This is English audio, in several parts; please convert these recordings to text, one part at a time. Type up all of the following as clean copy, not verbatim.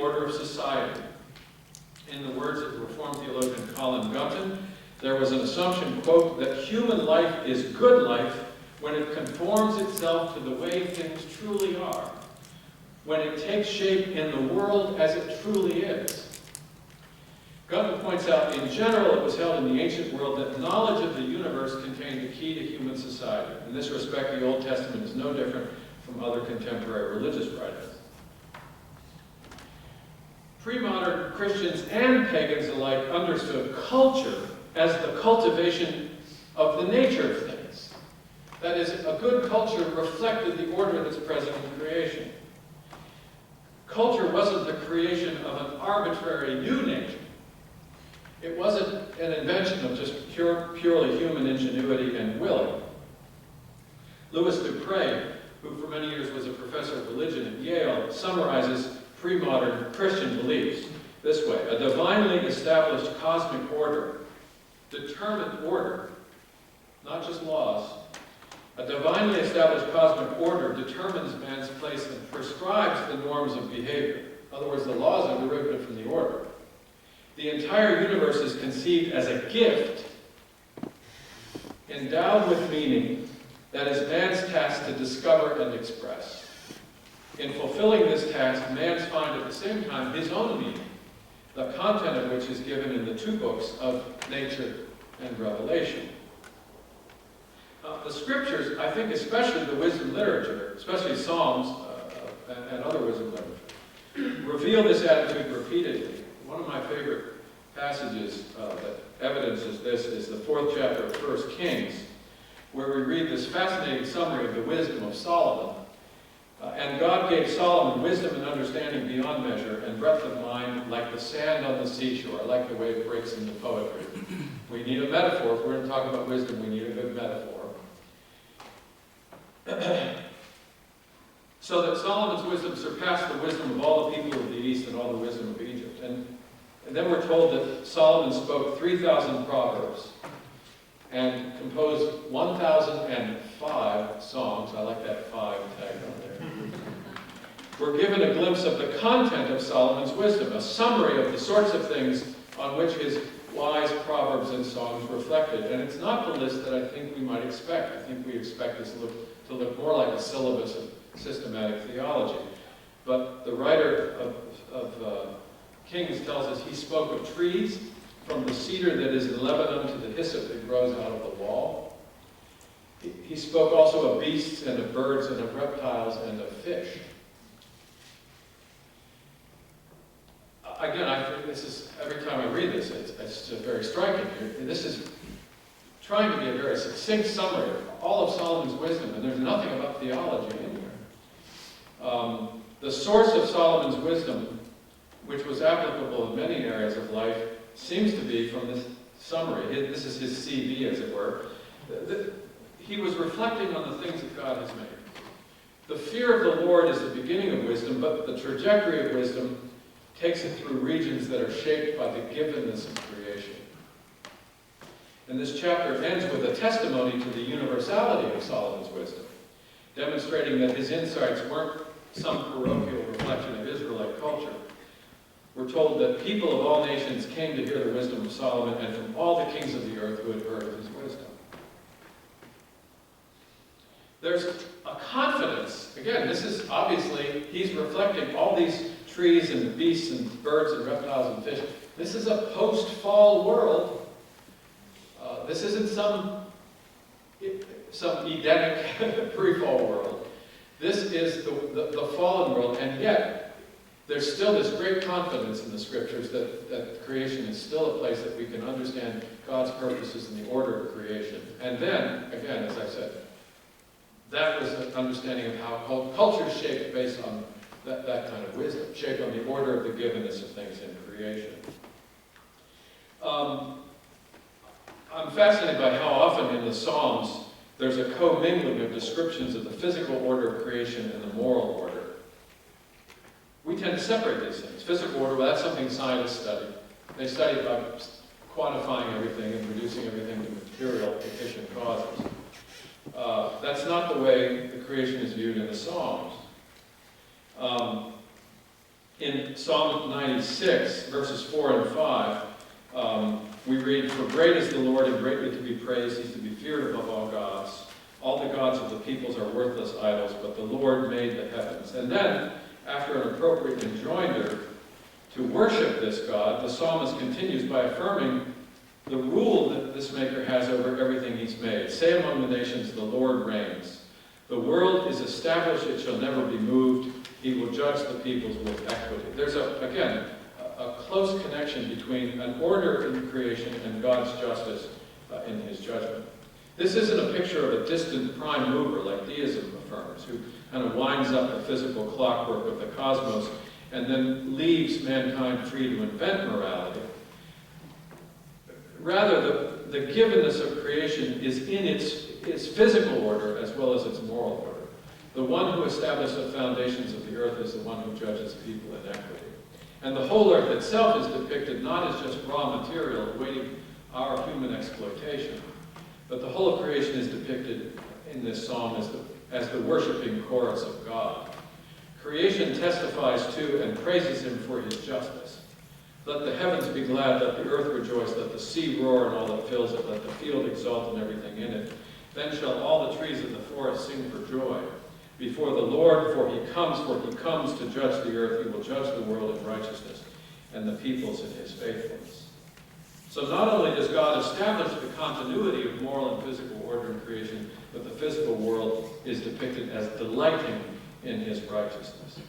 order of society. In the words of Reformed theologian Colin Gunton, there was an assumption, quote, that human life is good life when it conforms itself to the way things truly are, when it takes shape in the world as it truly is. Gunton points out, in general, it was held in the ancient world that knowledge of the universe contained the key to human society. In this respect, the Old Testament is no different from other contemporary religious writings. Pre-modern Christians and pagans alike understood culture as the cultivation of the nature of things. That is, a good culture reflected the order that's present in creation. Culture wasn't the creation of an arbitrary new nature. It wasn't an invention of just purely human ingenuity and willing. Louis Dupre, who for many years was a professor of religion at Yale, summarizes pre-modern Christian beliefs this way: a divinely established cosmic order, determined order, not just laws. A divinely established cosmic order determines man's place and prescribes the norms of behavior. In other words, the laws are derivative from the order. The entire universe is conceived as a gift, endowed with meaning, that is man's task to discover and express. In fulfilling this task, man finds at the same time his own meaning, the content of which is given in the two books of Nature and Revelation. The scriptures, I think especially the wisdom literature, especially Psalms and other wisdom literature, reveal this attitude repeatedly. One of my favorite passages that evidences this is the 4th chapter of 1 Kings, where we read this fascinating summary of the wisdom of Solomon. And God gave Solomon wisdom and understanding beyond measure, and breadth of mind like the sand on the seashore. I like the way it breaks into poetry. We need a metaphor. If we're going to talk about wisdom, we need a good metaphor. So that Solomon's wisdom surpassed the wisdom of all the people of the East and all the wisdom of Egypt. And then we're told that Solomon spoke 3,000 proverbs and composed 1,005 songs. I like that 5 tag on there. We're given a glimpse of the content of Solomon's wisdom, a summary of the sorts of things on which his wise proverbs and songs reflected. And it's not the list that I think we might expect. I think we expect this to look more like a syllabus of systematic theology. But the writer of Kings tells us he spoke of trees, from the cedar that is in Lebanon to the hyssop that grows out of the wall. He spoke also of beasts and of birds and of reptiles and of fish. Again, I think this is, every time I read this, it's just very striking. This is trying to be a very succinct summary of all of Solomon's wisdom, and there's nothing about theology in here. The source of Solomon's wisdom, which was applicable in many areas of life, seems to be from this summary. This is his CV, as it were. He was reflecting on the things that God has made. The fear of the Lord is the beginning of wisdom, but the trajectory of wisdom takes it through regions that are shaped by the givenness of creation. And this chapter ends with a testimony to the universality of Solomon's wisdom, demonstrating that his insights weren't some parochial reflection of Israelite culture. We're told that people of all nations came to hear the wisdom of Solomon, and from all the kings of the earth who had heard of his wisdom. There's a confidence. Again, this is obviously, he's reflecting all these trees and beasts and birds and reptiles and fish. This is a post-fall world. This isn't some Edenic pre-fall world. This is the fallen world, and yet there's still this great confidence in the scriptures that creation is still a place that we can understand God's purposes in the order of creation. And then, again, as I said, that was an understanding of how culture is shaped based on that kind of wisdom, shaped on the order of the givenness of things in creation. I'm fascinated by how often in the Psalms there's a commingling of descriptions of the physical order of creation and the moral order. We tend to separate these things. Physical order, well, that's something scientists study. They study it by quantifying everything and reducing everything to material, efficient causes. That's not the way the creation is viewed in the Psalms. In Psalm 96, verses 4 and 5, we read, "For great is the Lord and greatly to be praised. He's to be feared above all gods. All the gods of the peoples are worthless idols, but the Lord made the heavens." And then, after an appropriate enjoinder to worship this God, the psalmist continues by affirming the rule that this Maker has over everything he's made. "Say among the nations, the Lord reigns. The world is established, it shall never be moved. He will judge the peoples with equity." There's, again, a close connection between an order in creation and God's justice in his judgment. This isn't a picture of a distant prime mover like deism affirms, who kind of winds up the physical clockwork of the cosmos and then leaves mankind free to invent morality. Rather, the givenness of creation is in its physical order as well as its moral order. The one who established the foundations of the earth is the one who judges people in equity. And the whole earth itself is depicted not as just raw material awaiting our human exploitation, but the whole of creation is depicted in this psalm as the worshiping chorus of God. Creation testifies to and praises him for his justice. "Let the heavens be glad, let the earth rejoice, let the sea roar and all that fills it, let the field exult and everything in it. Then shall all the trees of the forest sing for joy before the Lord, for he comes to judge the earth. He will judge the world in righteousness and the peoples in his faithfulness." So not only does God establish the continuity of moral and physical order in creation, but the physical world is depicted as delighting in his righteousness.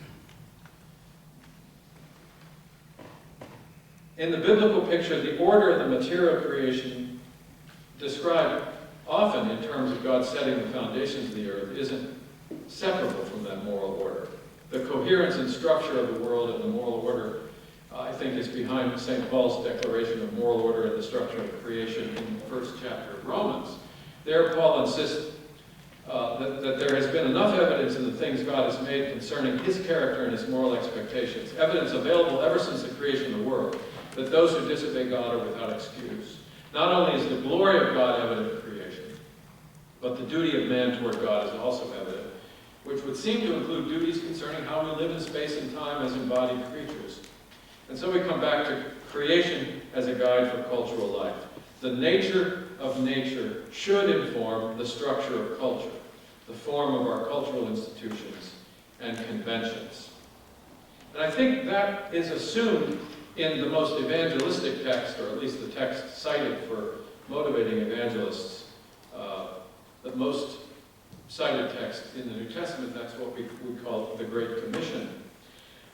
In the biblical picture, the order of the material creation described often in terms of God setting the foundations of the earth isn't separable from that moral order. The coherence and structure of the world and the moral order, I think, is behind St. Paul's declaration of moral order and the structure of creation in the first chapter of Romans. There, Paul insists that there has been enough evidence in the things God has made concerning his character and his moral expectations, evidence available ever since the creation of the world, that those who disobey God are without excuse. Not only is the glory of God evident in creation, but the duty of man toward God is also evident, which would seem to include duties concerning how we live in space and time as embodied creatures. And so we come back to creation as a guide for cultural life. The nature of nature should inform the structure of culture, the form of our cultural institutions and conventions. And I think that is assumed in the most evangelistic text, or at least the text cited for motivating evangelists, the most cited text in the New Testament. That's what we call the Great Commission.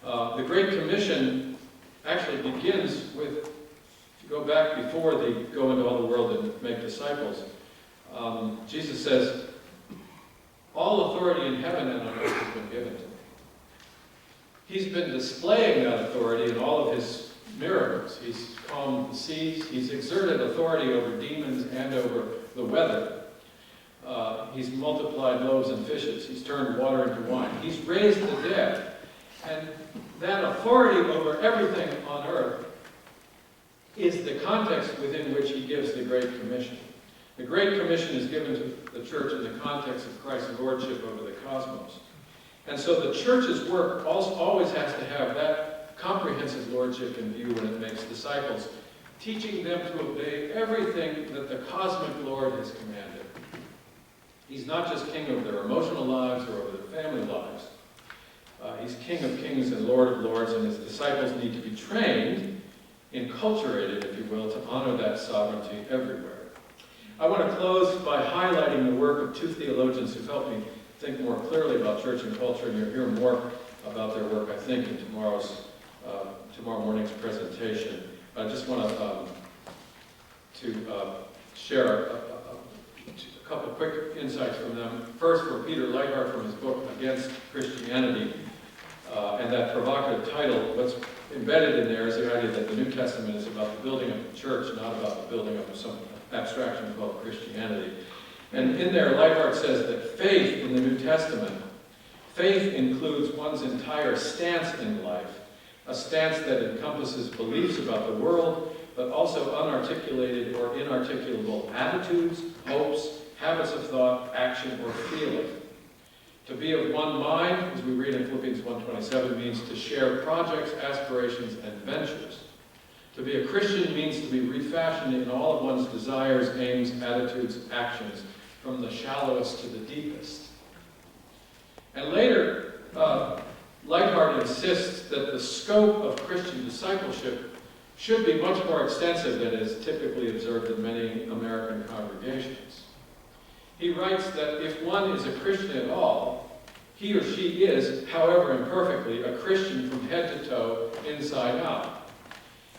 The Great Commission actually begins with, if you go back before they go into all the world and make disciples, Jesus says, "All authority in heaven and on earth has been given to me." He's been displaying that authority in all of his miracles. He's calmed the seas. He's exerted authority over demons and over the weather. He's multiplied loaves and fishes. He's turned water into wine. He's raised the dead. And that authority over everything on earth is the context within which he gives the Great Commission. The Great Commission is given to the church in the context of Christ's lordship over the cosmos. And so the church's work also always has to have that comprehensive lordship in view when it makes disciples, teaching them to obey everything that the cosmic Lord has commanded. He's not just king over their emotional lives or over their family lives. He's King of Kings and Lord of Lords, and his disciples need to be trained, enculturated, if you will, to honor that sovereignty everywhere. I want to close by highlighting the work of two theologians who've helped me think more clearly about church and culture, and you'll hear more about their work, I think, in tomorrow morning's presentation. I just want to share a couple quick insights from them. First, for Peter Leithart from his book, Against Christianity, and that provocative title, what's embedded in there is the idea that the New Testament is about the building of the church, not about the building of some abstraction called Christianity. And in there, Leithart says that faith in the New Testament, faith includes one's entire stance in life, a stance that encompasses beliefs about the world, but also unarticulated or inarticulable attitudes, hopes, habits of thought, action, or feeling. To be of one mind, as we read in Philippians 1:27, means to share projects, aspirations, and ventures. To be a Christian means to be refashioned in all of one's desires, aims, attitudes, actions, from the shallowest to the deepest. And later, Leithart insists that the scope of Christian discipleship should be much more extensive than is typically observed in many American congregations. He writes that if one is a Christian at all, he or she is, however imperfectly, a Christian from head to toe, inside out.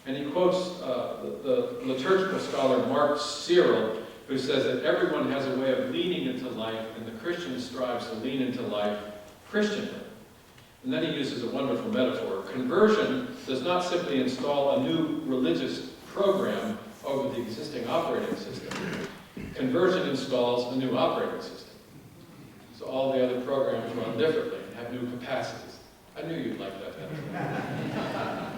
And he quotes the liturgical scholar Mark Cyril, who says that everyone has a way of leaning into life, and the Christian strives to lean into life Christianly. And then he uses a wonderful metaphor. Conversion does not simply install a new religious program over the existing operating system. Conversion installs a new operating system. So all the other programs run differently and have new capacities. I knew you'd like that metaphor.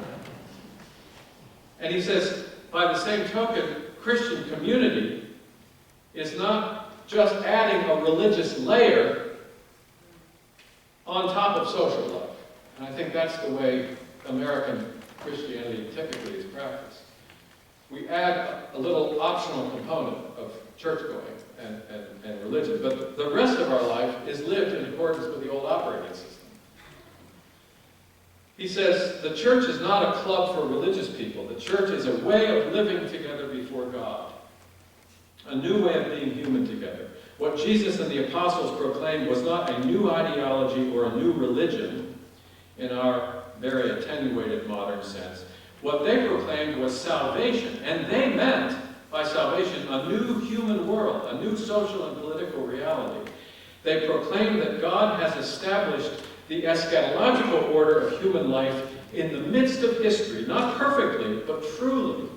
And he says, by the same token, Christian community is not just adding a religious layer on top of social life. And I think that's the way American Christianity typically is practiced. We add a little optional component of church-going and religion, but the rest of our life is lived in accordance with the old operating system. He says, the church is not a club for religious people. The church is a way of living together before God, a new way of being human together. What Jesus and the apostles proclaimed was not a new ideology or a new religion in our very attenuated modern sense. What they proclaimed was salvation, and they meant by salvation a new human world, a new social and political reality. They proclaimed that God has established the eschatological order of human life in the midst of history, not perfectly, but truly.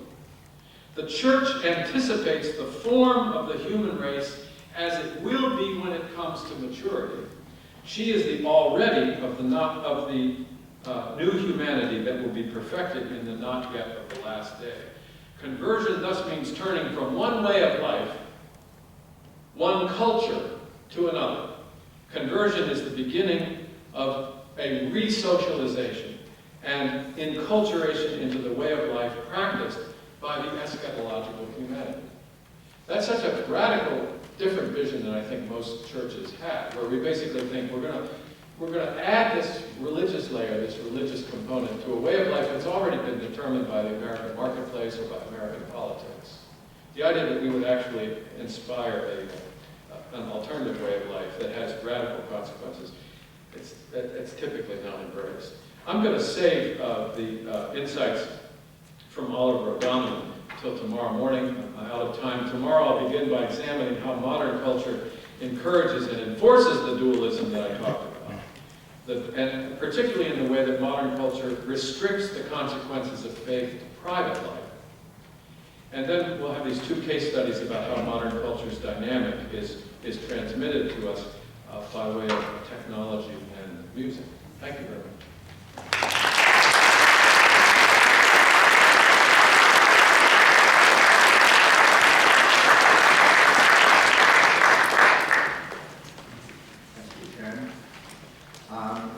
The church anticipates the form of the human race as it will be when it comes to maturity. She is the already of the new humanity that will be perfected in the not yet of the last day. Conversion thus means turning from one way of life, one culture, to another. Conversion is the beginning of a re-socialization and enculturation into the way of life practiced by the eschatological humanity. That's such a radical, different vision than I think most churches have, where we basically think we're going to add this religious layer, this religious component, to a way of life that's already been determined by the American marketplace or by American politics. The idea that we would actually inspire an alternative way of life that has radical consequences, it's typically not embraced. I'm going to save the insights from Oliver O'Donnell till tomorrow morning. I'm out of time. Tomorrow I'll begin by examining how modern culture encourages and enforces the dualism that I talked about. And particularly in the way that modern culture restricts the consequences of faith to private life. And then we'll have these two case studies about how modern culture's dynamic is transmitted to us by way of technology and music. Thank you very much.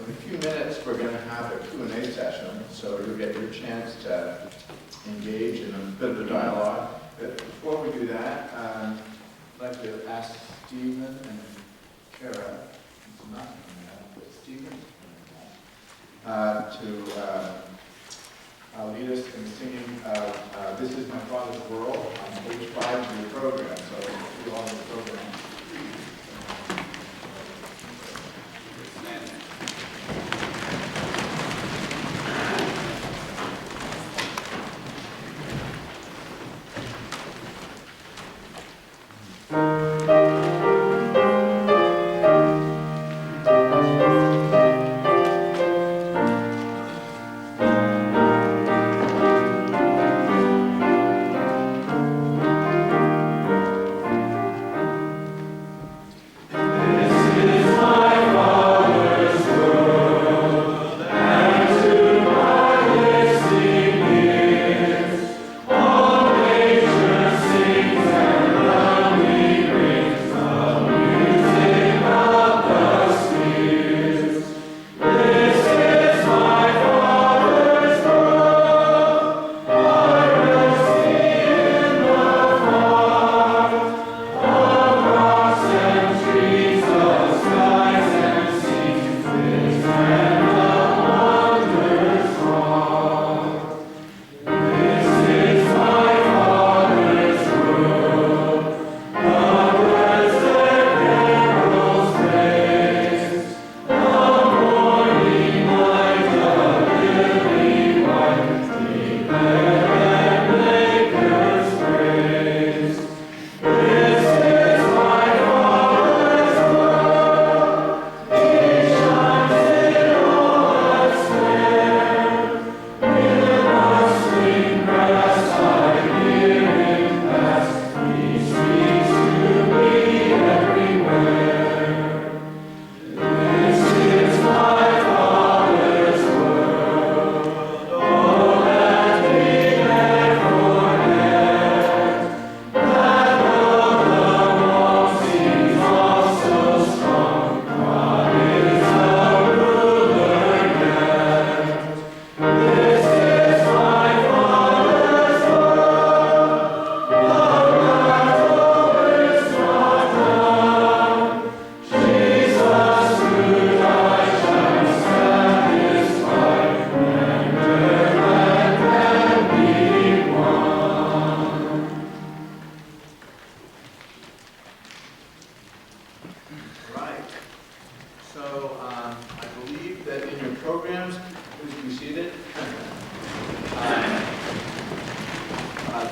In a few minutes, we're going to have a Q&A session, so you'll get your chance to engage in a bit of a dialogue. But before we do that, I'd like to ask Stephen and Kara, to lead us in singing This Is My Father's World on page 5 of your program. So you all in the program.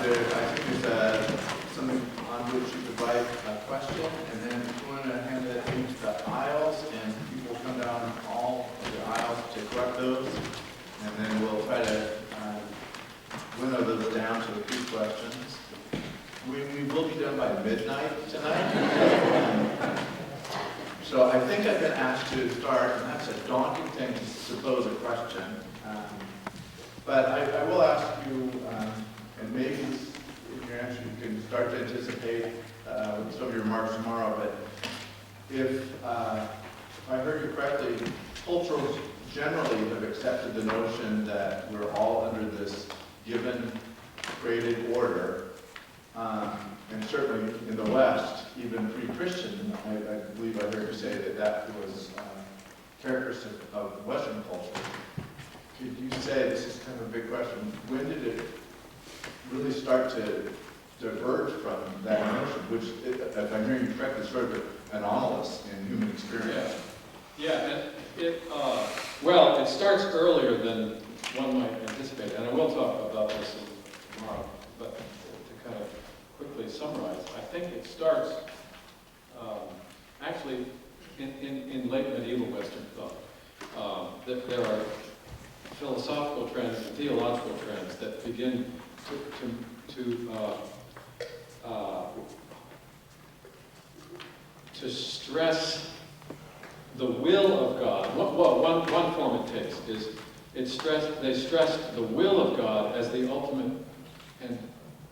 I think there's something on which you could write a question, and then if you want to hand it into the aisles, and people come down all of the aisles to collect those, and then we'll try to winnow those down to a few questions. We will be done by midnight tonight. So I think I've been asked to start, and that's a daunting thing to pose a question. But I will ask you, and maybe in your answer you can start to anticipate some of your remarks tomorrow, but if I heard you correctly, cultures generally have accepted the notion that we're all under this given created order. And certainly in the West, even pre-Christian, I believe I heard you say that was characteristic of Western culture. Could you say, this is kind of a big question, when did it really start to diverge from that notion, which, if I'm hearing you correctly, is sort of anomalous in human experience? Yeah, and well, it starts earlier than one might anticipate, and I will talk about this tomorrow, but to kind of quickly summarize, I think it starts actually in late medieval Western thought. There are philosophical trends and theological trends that begin to stress the will of God. One form it takes is they stressed the will of God as the ultimate and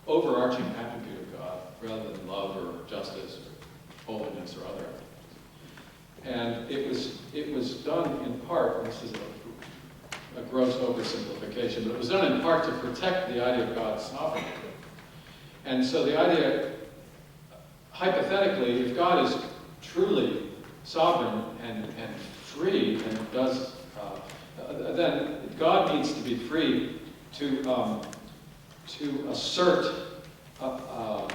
overarching attribute of God, rather than love or justice or holiness or other attributes. And it was done in part, and this is a gross oversimplification, but it was done in part to protect the idea of God's sovereignty. And so the idea, hypothetically, if God is truly sovereign and free, and does, then God needs to be free to assert a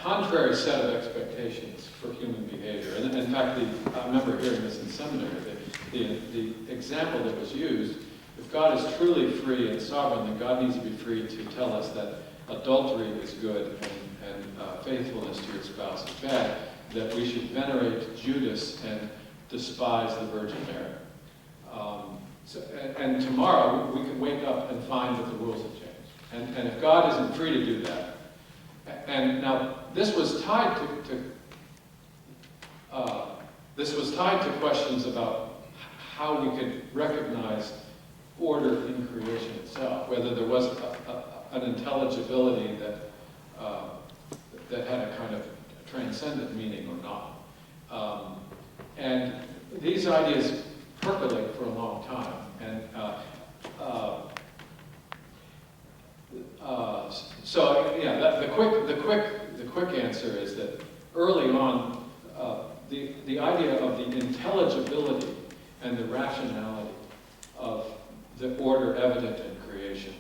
contrary set of expectations for human behavior. And in fact, I remember hearing this in seminary, the example that was used, if God is truly free and sovereign, then God needs to be free to tell us that adultery is good and faithfulness to your spouse is bad, that we should venerate Judas and despise the Virgin Mary. And tomorrow we can wake up and find that the rules have changed. And if God isn't free to do that, and now this was tied to questions about how we could recognize order in creation itself, whether there was an intelligibility that had a kind of transcendent meaning or not. And these ideas percolate for a long time. And so yeah, the quick answer is that early on, the idea of the intelligibility and the rationality of the order evident in creation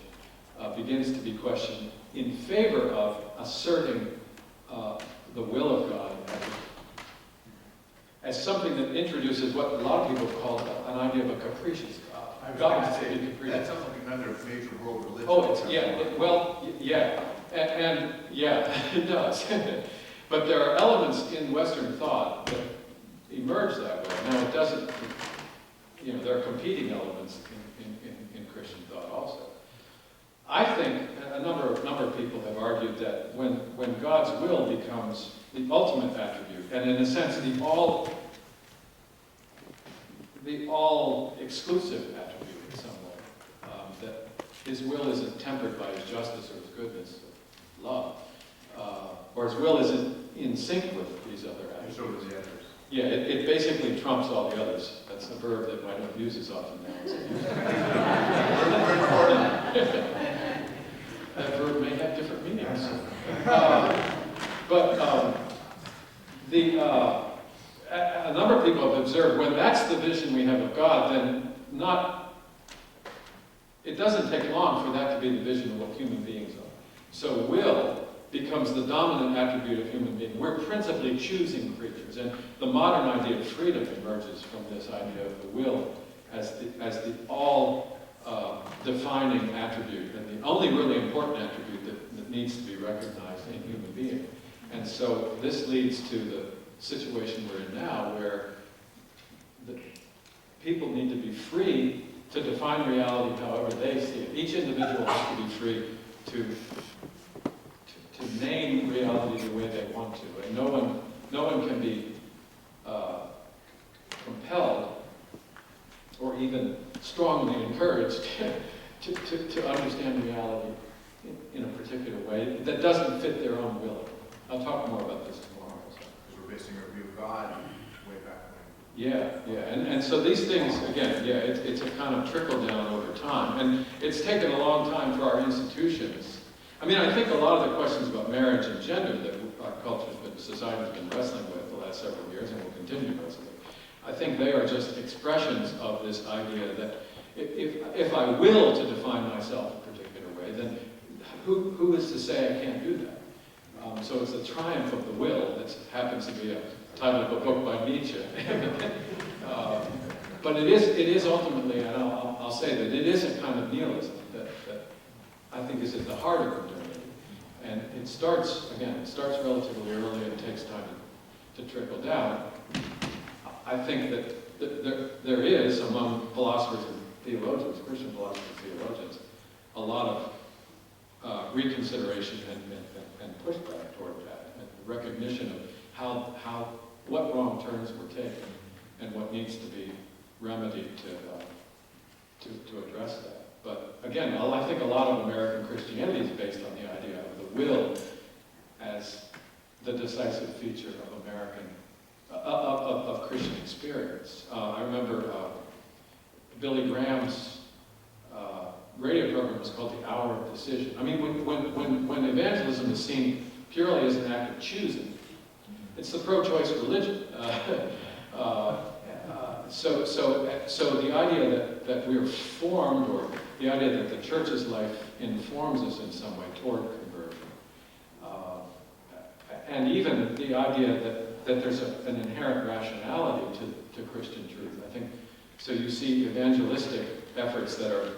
begins to be questioned in favor of asserting the will of God as something that introduces what a lot of people call an idea of a capricious God. I was God going to has to be say, capricious. that sounds like another major world religion. Oh, yeah, and yeah, it does. But there are elements in Western thought that emerge that way. Now, it doesn't, there are competing elements in Christian thought also. I think a number of people have argued that when God's will becomes the ultimate attribute, and in a sense the all exclusive attribute in some way, that his will isn't tempered by his justice or his goodness or love, or his will isn't in sync with these other attributes. So does the others. Yeah, it basically trumps all the others. That's a verb that I don't use as often now as I used to. That verb may have different meanings. A number of people have observed when that's the vision we have of God, then it doesn't take long for that to be the vision of what human beings are. So will becomes the dominant attribute of human being. We're principally choosing creatures, and the modern idea of freedom emerges from this idea of the will as the all defining attribute, and the only really important attribute that needs to be recognized in a human being. And so this leads to the situation we're in now, where people need to be free to define reality however they see it. Each individual has to be free to name reality the way they want to, and no one can be compelled or even strongly encouraged to understand reality in a particular way that doesn't fit their own will. I'll talk more about this tomorrow. Because we're basing our view of God way back when. Yeah, and so these things, again, yeah, it's a kind of trickle down over time, and it's taken a long time for our institutions. I mean, I think a lot of the questions about marriage and gender that our society's been wrestling with the last several years and will continue to wrestle with, I think they are just expressions of this idea that if I will to define myself a particular way, then who is to say I can't do that? So it's the triumph of the will that happens to be a title of a book by Nietzsche. But it is ultimately, and I'll say that it is a kind of nihilism that I think is at the heart of modernity. And it starts relatively early and takes time to trickle down. I think that there is, among philosophers and theologians, Christian philosophers and theologians, a lot of reconsideration and pushback toward that, and recognition of what wrong turns were taken and what needs to be remedied to address that. But again, I think a lot of American Christianity is based on the idea of the will as the decisive feature of American of Christian experience. I remember Billy Graham's radio program was called The Hour of Decision. I mean, when evangelism is seen purely as an act of choosing, it's the pro-choice religion. So the idea that we're formed, or the idea that the church's life informs us in some way toward conversion, and even the idea that there's an inherent rationality to Christian truth. I think so. You see evangelistic efforts that are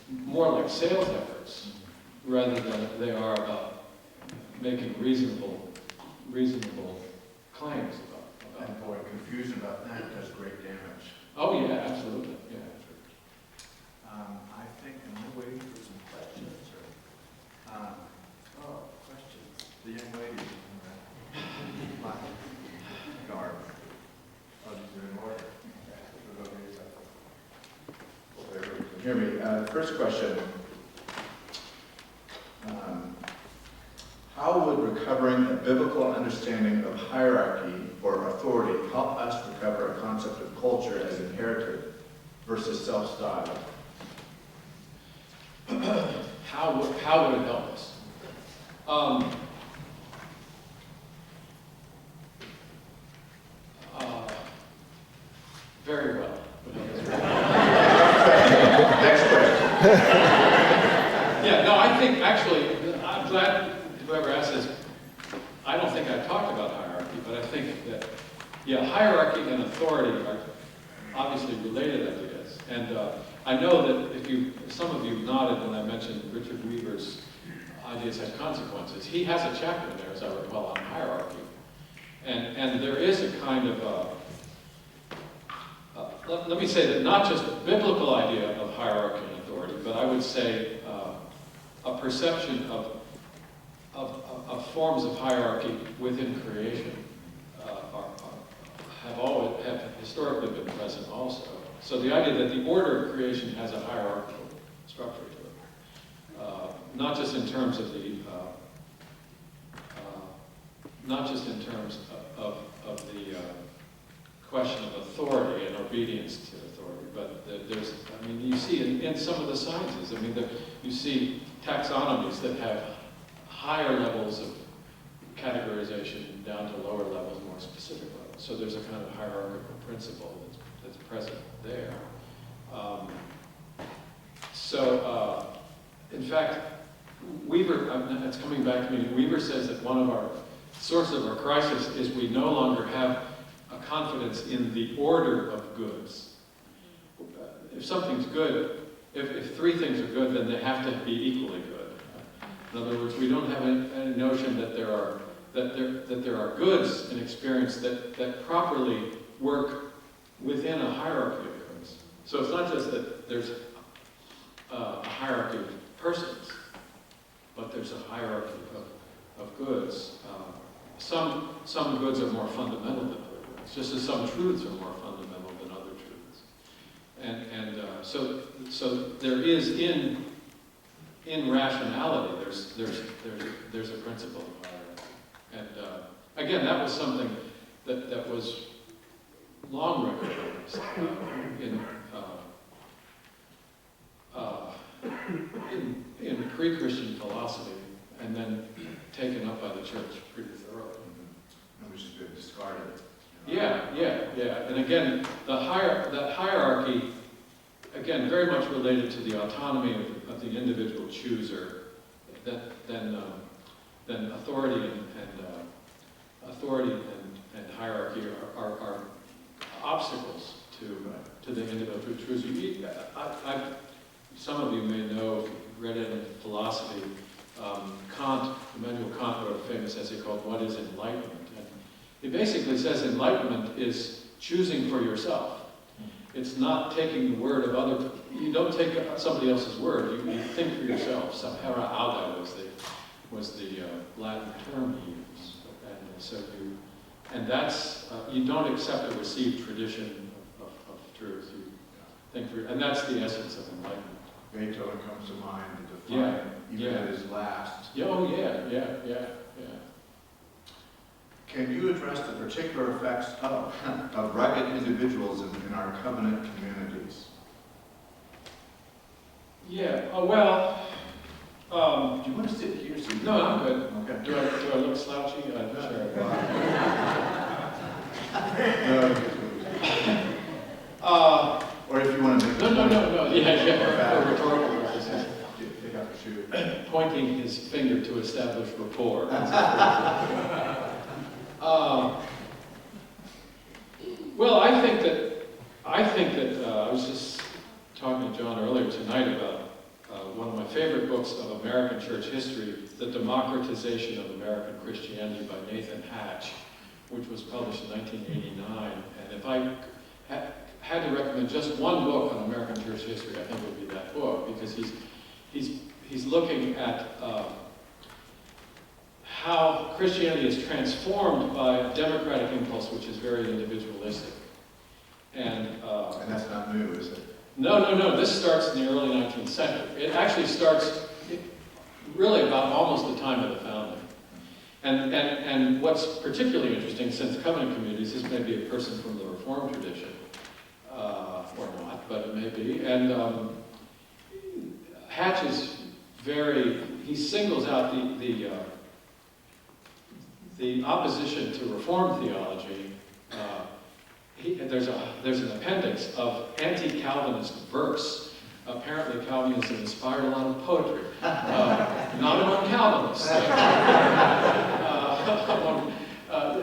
more like sales efforts rather than they are about making reasonable claims about. And boy, confusion about that does great damage. Oh yeah, absolutely. Yeah. I think, am I waiting for some questions? Or, questions. The young lady in the black garb. Oh, these are in order. Hear me. First question. How would recovering a biblical understanding of hierarchy or authority help us recover a concept of culture as inherited versus self-styled? How would it help us? Very well. Next question. Yeah, no, I think actually, I'm glad whoever asked this. I don't think I talked about hierarchy, but I think that, yeah, hierarchy and authority are obviously related ideas. And I know that some of you nodded when I mentioned Richard Weaver's Ideas Have Consequences. He has a chapter in there, as I recall, on hierarchy. And there is a kind of, let me say that not just a biblical idea of hierarchy and authority, but I would say a perception of forms of hierarchy within creation have historically been present also. So the idea that the order of creation has a hierarchical structure to it, not just in terms of the question of authority and obedience to authority, but there's, I mean, you see in some of the sciences, I mean, you see taxonomies that have higher levels of categorization down to lower levels, more specific levels. So there's a kind of hierarchical principle that's present there. In fact, Weaver, it's coming back to me, Weaver says that one of our sources of our crisis is we no longer have a confidence in the order of goods. If something's good, if three things are good, then they have to be equally good. In other words, we don't have any notion that there are goods in experience that properly work within a hierarchy of goods. So it's not just that there's a hierarchy of persons, but there's a hierarchy of goods. Some goods are more fundamental than other goods, just as some truths are more fundamental than other truths. And so there is in rationality, there's a principle of hierarchy. And again, that was something that was long recognized in pre-Christian philosophy, and then taken up by the church pretty thoroughly. And which has been discarded. Yeah. And again, that hierarchy, again, very much related to the autonomy of the individual chooser, then authority and hierarchy are obstacles to the individual chooser. Some of you may know, if you've read it in philosophy, Immanuel Kant wrote a famous essay called What is Enlightenment? And he basically says enlightenment is choosing for yourself. It's not taking the word of other people. You don't take somebody else's word. You think for yourself. Somehow, auda was the Latin term he used. And so that's you don't accept a received tradition of truth. You think for, and that's the essence of enlightenment. Beethoven comes to mind to define even at his last. Yeah. Can you address the particular effects of rugged individualism in our covenant communities? Yeah. Oh well. Do you want to sit here? So No, I'm good. Okay. Do I look slouchy? Sure. Or if you want to make No. Yeah. For rhetorical purposes. Take out the shoe. Pointing his finger to establish rapport. Well, I think that I was just talking to John earlier tonight about one of my favorite books of American church history, The Democratization of American Christianity by Nathan Hatch, which was published in 1989. And if I had to recommend just one book on American church history, I think it would be that book, because he's looking at how Christianity is transformed by a democratic impulse, which is very individualistic. And that's not new, is it? No. This starts in the early 19th century. It actually starts really about almost the time of the founding. And what's particularly interesting, since covenant communities, this may be a person from the Reformed tradition, or not, but it may be. And Hatch is he singles out the opposition to Reformed theology. There's an appendix of anti-Calvinist verse. Apparently Calvinism inspired a lot of poetry. Not among Calvinists.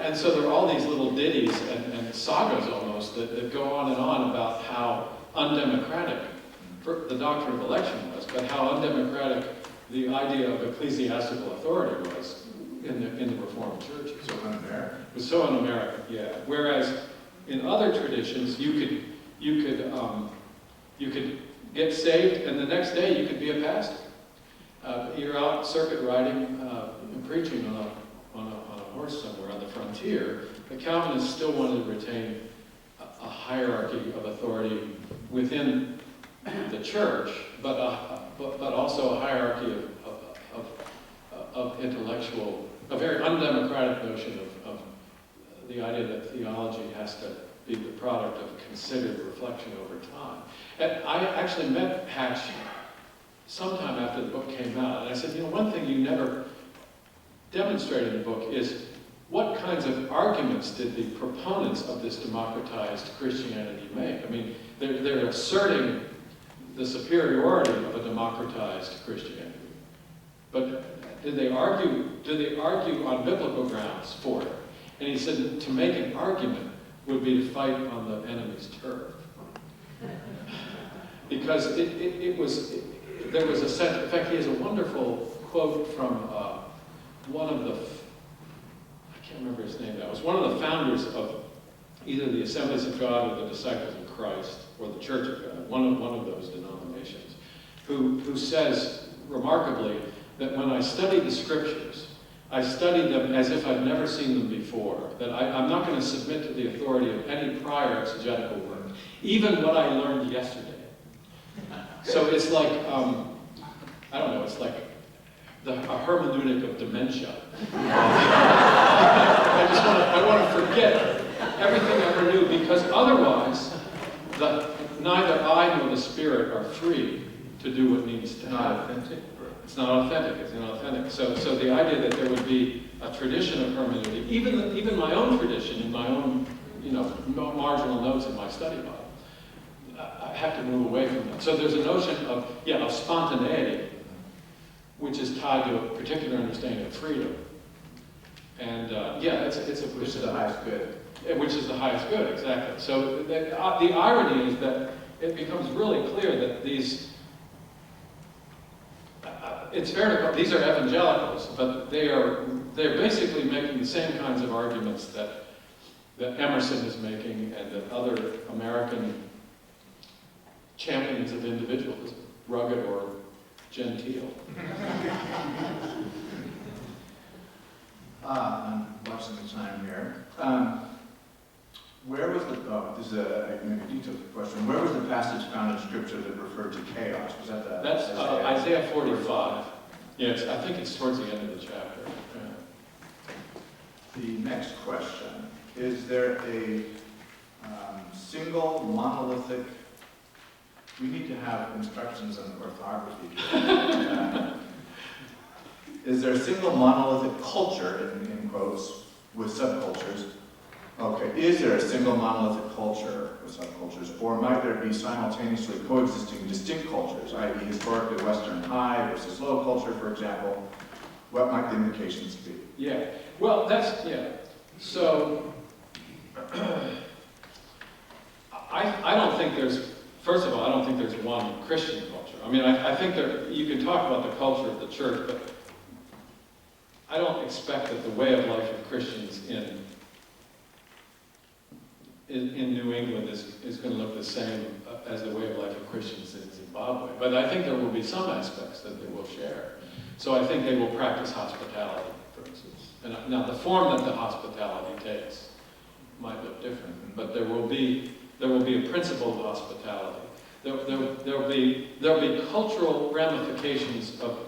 And so there are all these little ditties and sagas almost that go on and on about how undemocratic the doctrine of election was, but how undemocratic the idea of ecclesiastical authority was in the Reformed churches. So un-American. It was so un-American, yeah. Whereas in other traditions, you could get saved, and the next day you could be a pastor. You're out circuit riding and preaching on a horse somewhere on the frontier. The Calvinists still wanted to retain a hierarchy of authority within the church, but also a hierarchy of intellectual, a very undemocratic notion of the idea that theology has to be the product of considered reflection over time. And I actually met Hatch sometime after the book came out, and I said, one thing you never demonstrated in the book is what kinds of arguments did the proponents of this democratized Christianity make? I mean, they're asserting the superiority of a democratized Christianity. But did they argue on biblical grounds for it? And he said to make an argument would be to fight on the enemy's turf. because there was a sense, in fact, he has a wonderful quote from one of the, I can't remember his name now, it was one of the founders of either the Assemblies of God or the Disciples of Christ, or the Church of God, one of those denominations, who says remarkably that when I study the scriptures, I study them as if I've never seen them before, that I'm not going to submit to the authority of any prior exegetical work, even what I learned yesterday. So it's like, I don't know, it's like a hermeneutic of dementia. I want to forget everything I ever knew, because otherwise, neither I nor the Spirit are free to do what needs to happen. It's not authentic. It's inauthentic. So the idea that there would be a tradition of hermeneutic, even my own tradition, in my own marginal notes in my study Bible, I have to move away from that. So there's a notion of spontaneity, which is tied to a particular understanding of freedom. And which is the highest good. Which is the highest good, exactly. So the irony is that it becomes really clear that these. It's fair to call these are evangelicals, but they're basically making the same kinds of arguments that Emerson is making and that other American champions of individualism, rugged or genteel. I'm watching the time here. Where was this is a maybe detailed question. Where was the passage found in Scripture that referred to chaos? Was that That's Isaiah 45. Yeah, I think it's towards the end of the chapter. Yeah. The next question. Is there a single monolithic, we need to have instructions on orthography. Is there a single monolithic culture, in quotes, with subcultures? Okay, is there a single monolithic culture with subcultures, or might there be simultaneously coexisting distinct cultures, i.e. historically Western high versus low culture, for example? What might the implications be? Yeah, well, so, I don't think first of all, I don't think there's one Christian culture. I mean, I think you can talk about the culture of the church, but I don't expect that the way of life of Christians in New England is going to look the same as the way of life of Christians in Zimbabwe. But I think there will be some aspects that they will share. So I think they will practice hospitality, for instance. And now the form that the hospitality takes might look different, but there will be a principle of hospitality. There'll be cultural ramifications of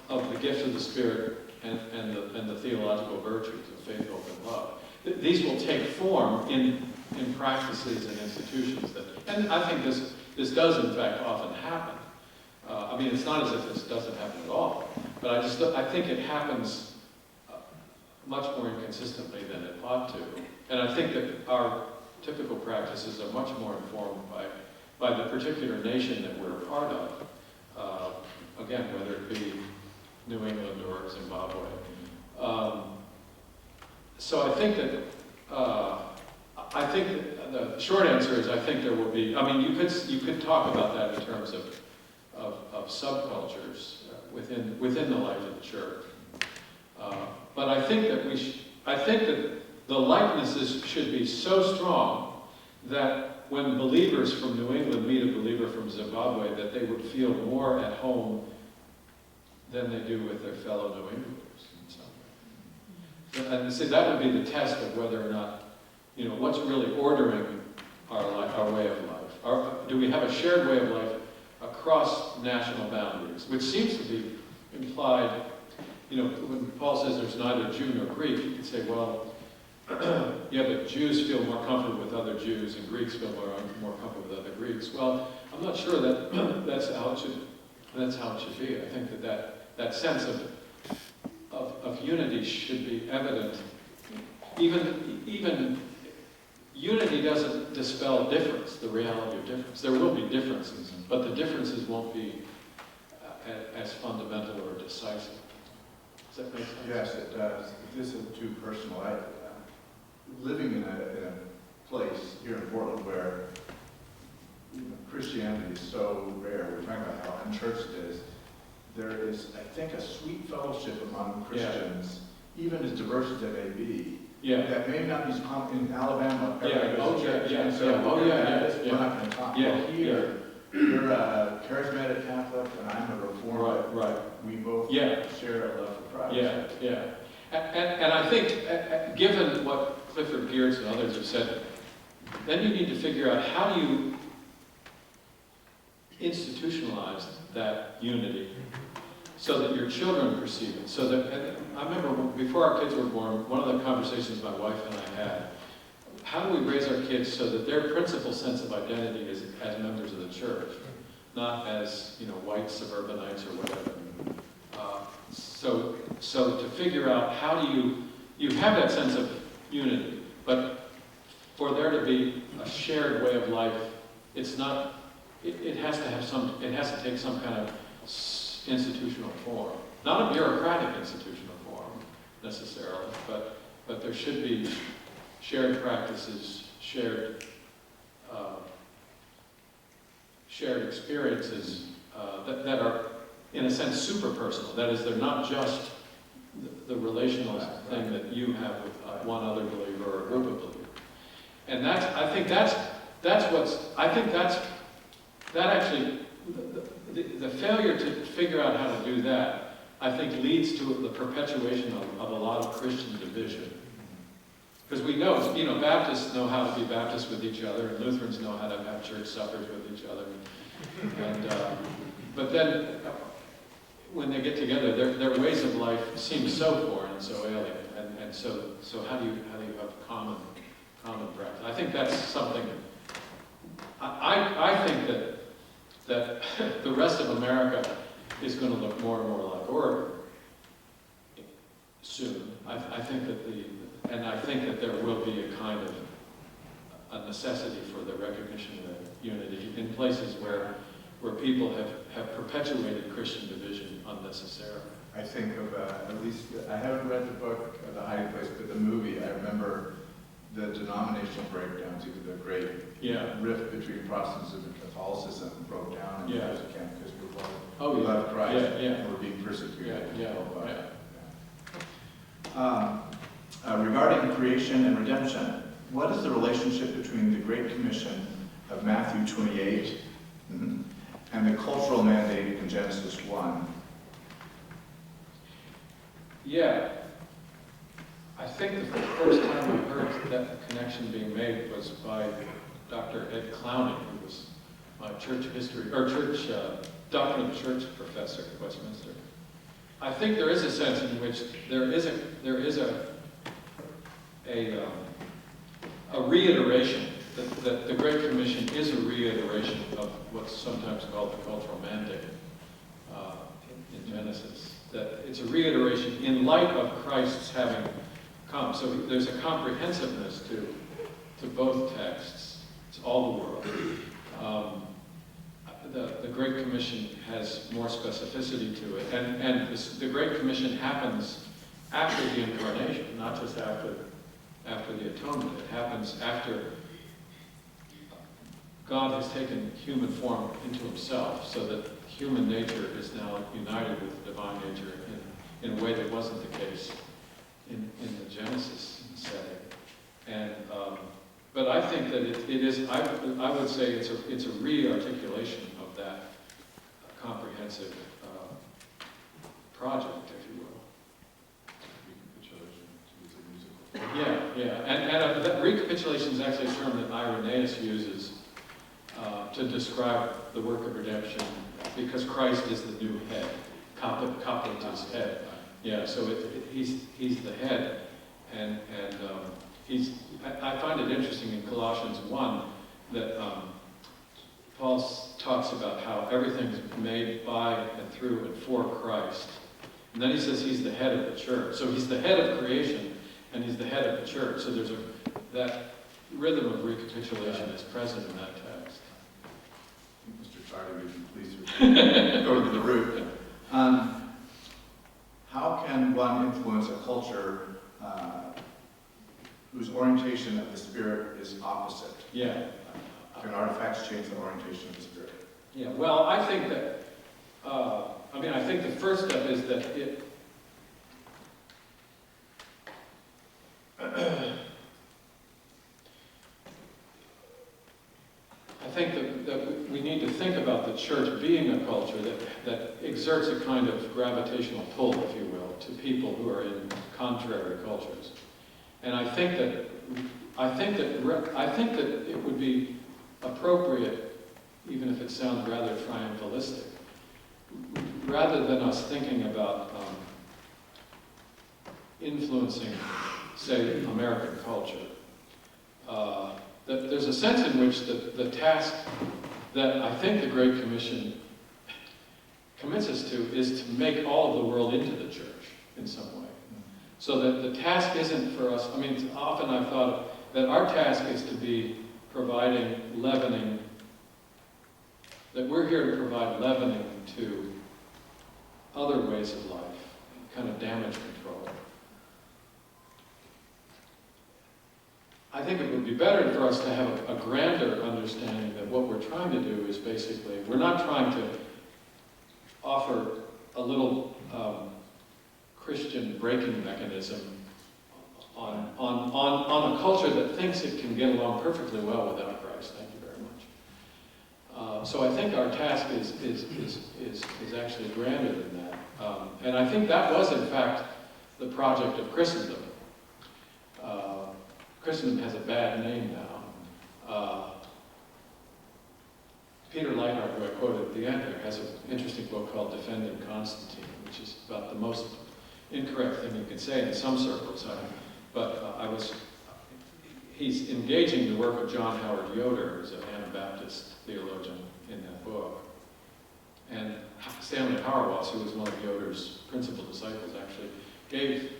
the gifts of the Spirit and the theological virtues of faith, hope, and love. These will take form in practices and institutions and I think this does in fact often happen. I mean, it's not as if this doesn't happen at all, but I think it happens much more inconsistently than it ought to. And I think that our typical practices are much more informed by the particular nation that we're a part of. Again, whether it be New England or Zimbabwe. So I think that the short answer is I think there will be. I mean, you could talk about that in terms of subcultures within the life of the church. But I think that the likenesses should be so strong that when believers from New England meet a believer from Zimbabwe, that they would feel more at home than they do with their fellow New Englanders in some way. And see, that would be the test of whether or not, what's really ordering our way of life. Do we have a shared way of life across national boundaries, which seems to be implied, when Paul says there's neither Jew nor Greek, you could say, well, yeah, but Jews feel more comfortable with other Jews and Greeks feel more comfortable with other Greeks. Well, I'm not sure that that's how it should be. I think that sense of unity should be evident. Even unity doesn't dispel difference, the reality of difference. There will be differences, but the differences won't be as fundamental or decisive. Does that make sense? Yes, it does. This is too personal. Living in a place here in Portland where Christianity is so rare, we're talking about how unchurched it is, there is, I think, a sweet fellowship among Christians, even as diverse as they may be, Yeah. that may not be in Alabama. Yeah. Everybody goes to church, Yeah. and so Yeah. Oh, we're yeah, gonna- yeah, we're not going to talk. Yeah. Well, here, you're a charismatic Catholic, and I'm a Reformed. Right. We both Yeah. share a love for Christ. Yeah. And I think, given what Clifford Geertz and others have said, then you need to figure out how do you institutionalize that unity so that your children perceive it. So that, and I remember before our kids were born, one of the conversations my wife and I had, how do we raise our kids so that their principal sense of identity is as members of the church, not as, white suburbanites or whatever. So to figure out how do you have that sense of unity, but for there to be a shared way of life, it's not, it has to take some kind of institutional form. Not a bureaucratic institutional form, necessarily, but there should be shared practices, shared experiences that are, in a sense, super personal. That is, they're not just the relational thing that you have with one other believer or a group of believers. And that actually, the failure to figure out how to do that, I think, leads to the perpetuation of a lot of Christian division. Because we know, Baptists know how to be Baptists with each other, and Lutherans know how to have church suppers with each other. But then, when they get together, their ways of life seem so foreign and so alien. And so how do you have common practice? I think that's something. I think that the rest of America is going to look more and more like Oregon soon. I think that there will be a kind of a necessity for the recognition of unity in places where people have perpetuated Christian division unnecessarily. I think of, at least, I haven't read the book, The Hiding Place, but the movie, I remember the denominational breakdowns, even the great rift between Protestantism and Catholicism broke down in years of camp because we love Christ and we're being persecuted. Regarding creation and redemption, what is the relationship between the Great Commission of Matthew 28 and the cultural mandate in Genesis 1? Yeah. I think the first time I heard that connection being made was by Dr. Ed Clowney, who was my church history, or doctrine of the church professor at Westminster. I think there is a sense in which there is a reiteration, that the Great Commission is a reiteration of what's sometimes called the cultural mandate in Genesis. That it's a reiteration in light of Christ's having come. So there's a comprehensiveness to both texts. It's all the world. The Great Commission has more specificity to it, and the Great Commission happens after the incarnation, not just after the atonement. It happens after God has taken human form into himself, so that human nature is now united with the divine nature in a way that wasn't the case in the Genesis setting. But I think that it is. I would say it's a re-articulation of that comprehensive project, if you will. And that recapitulation is actually a term that Irenaeus uses to describe the work of redemption, because Christ is the new head. Kapletus head. Yeah, so he's the head, and I find it interesting in Colossians 1 that Paul talks about how everything's made by and through and for Christ. And then he says he's the head of the church. So he's the head of creation, and he's the head of the church. So there's that rhythm of recapitulation is present in that text. Mr. Charlie, would you please go to the root? How can one influence a culture whose orientation of the Spirit is opposite? Yeah. Can artifacts change the orientation of the spirit? Yeah, well, I think that, I think the first step is that I think that we need to think about the church being a culture that exerts a kind of gravitational pull, if you will, to people who are in contrary cultures. And I think that it would be appropriate, even if it sounds rather triumphalistic, rather than us thinking about influencing, say, American culture, that there's a sense in which the task that I think the Great Commission commits us to is to make all of the world into the church in some way. So that the task isn't for us, often I've thought that our task is to be providing leavening, that we're here to provide leavening to other ways of life, kind of damage control. I think it would be better for us to have a grander understanding that what we're trying to do is basically, we're not trying to offer a little Christian braking mechanism on a culture that thinks it can get along perfectly well without Christ. Thank you very much. So I think our task is actually grander than that. And I think that was, in fact, the project of Christendom. Christendom has a bad name now. Peter Leithart, who I quoted at the end there, has an interesting book called Defending Constantine, which is about the most incorrect thing you can say in some circles. He's engaging the work of John Howard Yoder, who's an Anabaptist theologian, in that book. And Stanley Hauerwas, who was one of Yoder's principal disciples, actually gave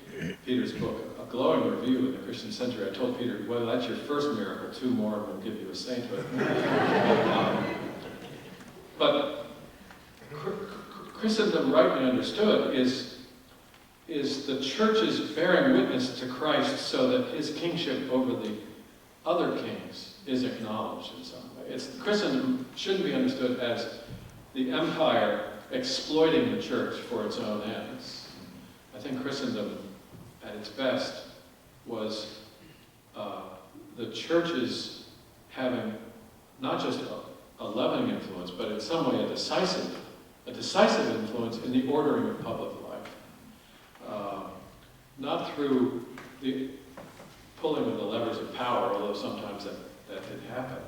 Peter's book a glowing review in the Christian Century. I told Peter, well, that's your first miracle, 2 more and we'll give you a sainthood. But Christendom, rightly understood, is the church's bearing witness to Christ so that his kingship over the other kings is acknowledged in some way. Christendom shouldn't be understood as the empire exploiting the church for its own ends. I think Christendom, at its best, was the churches having not just a leavening influence, but in some way a decisive influence in the ordering of public life. Not through the pulling of the levers of power, although sometimes that did happen.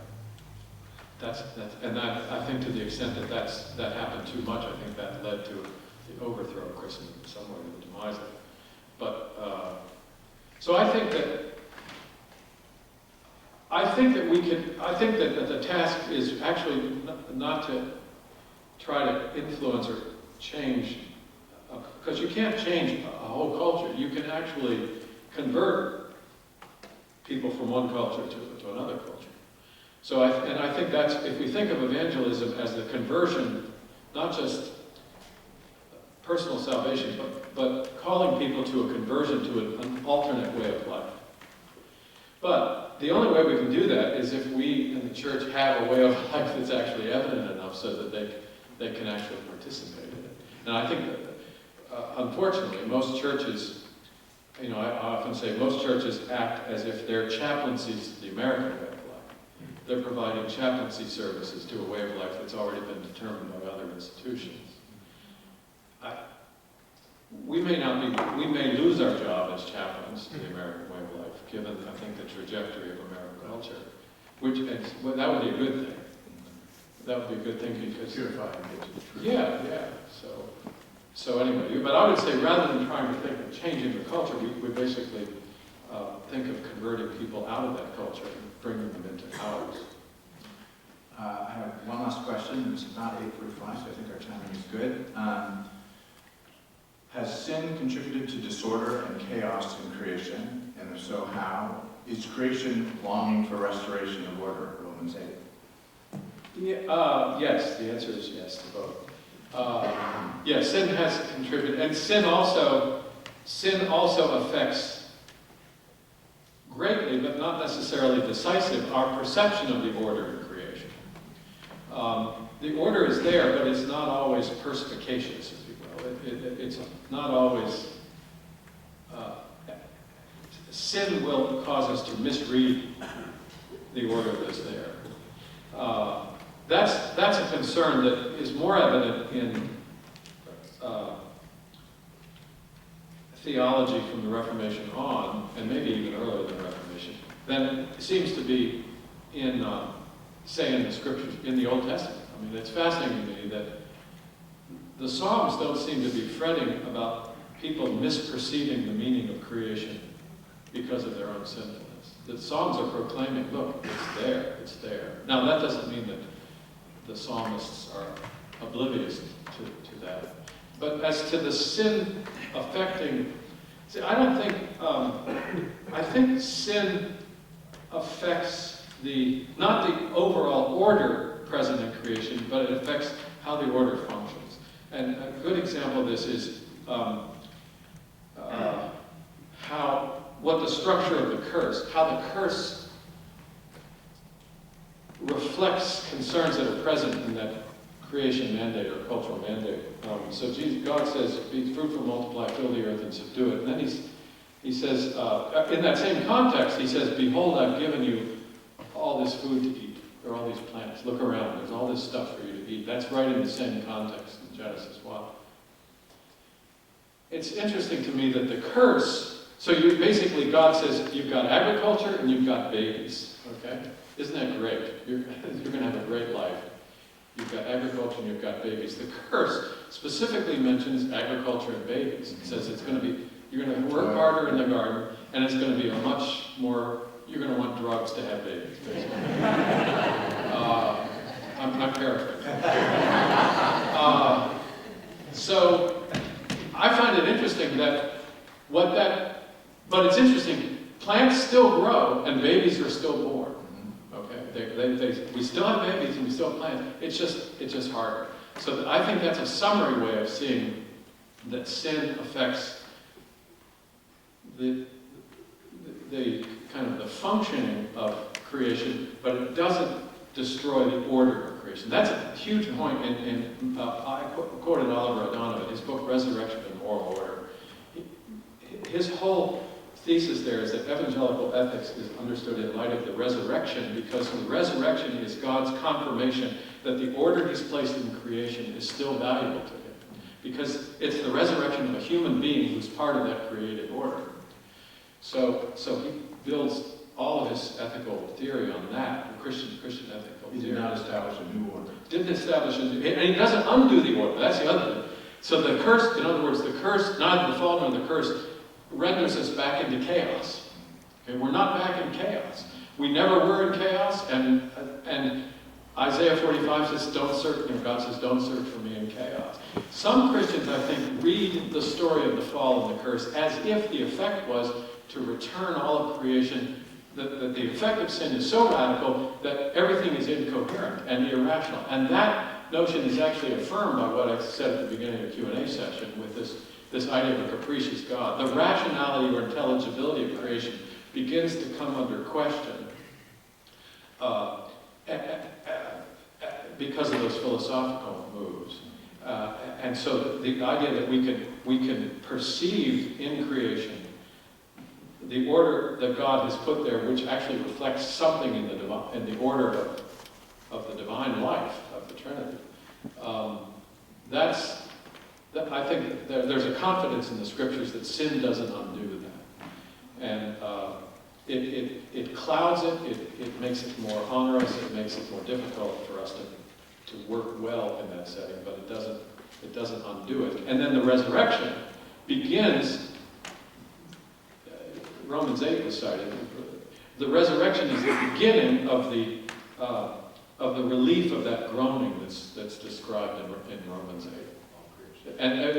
I think to the extent that happened too much, I think that led to the overthrow of Christendom in some way, the demise of it. But so I think that the task is actually not to try to influence or change, because you can't change a whole culture. You can actually convert people from one culture to another culture. So I think that's, if we think of evangelism as the conversion, not just personal salvation, but calling people to a conversion to an alternate way of life. But the only way we can do that is if we in the church have a way of life that's actually evident enough so that they can actually participate in it. And I think that, unfortunately, most churches, I often say most churches act as if they're chaplaincies to the American way of life. They're providing chaplaincy services to a way of life that's already been determined by other institutions. We may lose our job as chaplains to the American way of life, given, I think, the trajectory of American culture, that would be a good thing. That would be a good thing because... Purify and get to the truth. Yeah. So anyway, but I would say rather than trying to think of changing the culture, we basically think of converting people out of that culture and bringing them into ours. I have one last question. It's about 8:45, so I think our timing is good. Has sin contributed to disorder and chaos in creation? And if so, how? Is creation longing for restoration of order? Romans 8. Yes, the answer is yes to both. Yes, sin has contributed, and sin also affects greatly, but not necessarily decisive, our perception of the order in creation. The order is there, but it's not always perspicacious, if you will. It's not always... sin will cause us to misread the order that's there. That's a concern that is more evident in theology from the Reformation on, and maybe even earlier than the Reformation, than it seems to be in, say, in the Scriptures, in the Old Testament. I mean, it's fascinating to me that the Psalms don't seem to be fretting about people misperceiving the meaning of creation because of their own sinfulness. The Psalms are proclaiming, look, it's there, it's there. Now, that doesn't mean that the psalmists are oblivious to that. But as to the sin affecting, see, I don't think, I think sin affects not the overall order present in creation, but it affects how the order functions. And a good example of this is what the structure of the curse, how the curse reflects concerns that are present in that creation mandate or cultural mandate. So God says, be fruitful, multiply, fill the earth, and subdue it. And then he says, in that same context, he says, behold, I've given you all this food to eat. There are all these plants. Look around. There's all this stuff for you to eat. That's right in the same context in Genesis 1. It's interesting to me that the curse, so basically God says, you've got agriculture and you've got babies. Okay? Isn't that great? You're going to have a great life. You've got agriculture and you've got babies. The curse specifically mentions agriculture and babies. It says it's going to be, you're going to work harder in the garden, and it's going to be a much more, you're going to want drugs to have babies, basically. I'm paraphrasing. So I find it interesting but it's interesting, plants still grow and babies are still born. We still have babies and we still have plants. It's just harder. So I think that's a summary way of seeing that sin affects the kind of the functioning of creation, but it doesn't destroy the order of creation. That's a huge point. I quoted Oliver O'Donovan, his book Resurrection and Moral Order. His whole thesis there is that evangelical ethics is understood in light of the resurrection, because the resurrection is God's confirmation that the order he's placed in creation is still valuable to him. Because it's the resurrection of a human being who's part of that created order. So he builds all of his ethical theory on that, Christian ethical theory. He did not establish a new order. Didn't establish and he doesn't undo the order. That's the other thing. So the curse, in other words, the curse, neither the fall nor the curse, renders us back into chaos. Okay, we're not back in chaos. We never were in chaos, and Isaiah 45 says, God says, don't search for me in chaos. Some Christians, I think, read the story of the fall and the curse as if the effect was to return all of creation, that the effect of sin is so radical that everything is incoherent and irrational. And that notion is actually affirmed by what I said at the beginning of the Q&A session with this idea of a capricious God. The rationality or intelligibility of creation begins to come under question because of those philosophical moves. And so the idea that we can perceive in creation the order that God has put there, which actually reflects something in the order of the divine life of the Trinity. I think there's a confidence in the Scriptures that sin doesn't undo that. And it clouds it, it makes it more onerous, it makes it more difficult for us to work well in that setting, but it doesn't undo it. And then the resurrection begins, Romans 8 was cited, the resurrection is the beginning of the relief of that groaning that's described in Romans 8.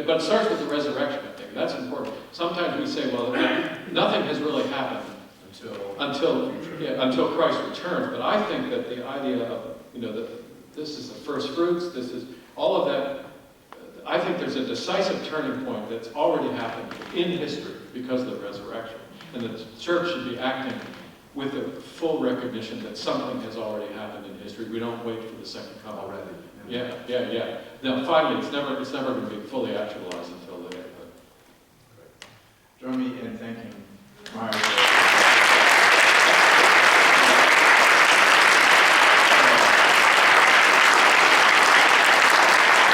But it starts with the resurrection, I think. That's important. Sometimes we say, well, nothing has really happened until Christ returns. But I think that the idea of, that this is the first fruits, this is all of that, I think there's a decisive turning point that's already happened in history because of the resurrection. And the church should be acting with a full recognition that something has already happened in history. We don't wait for the second coming. Already. Yeah. Now, finally, it's never going to be fully actualized until later. But. Join me in thanking Myers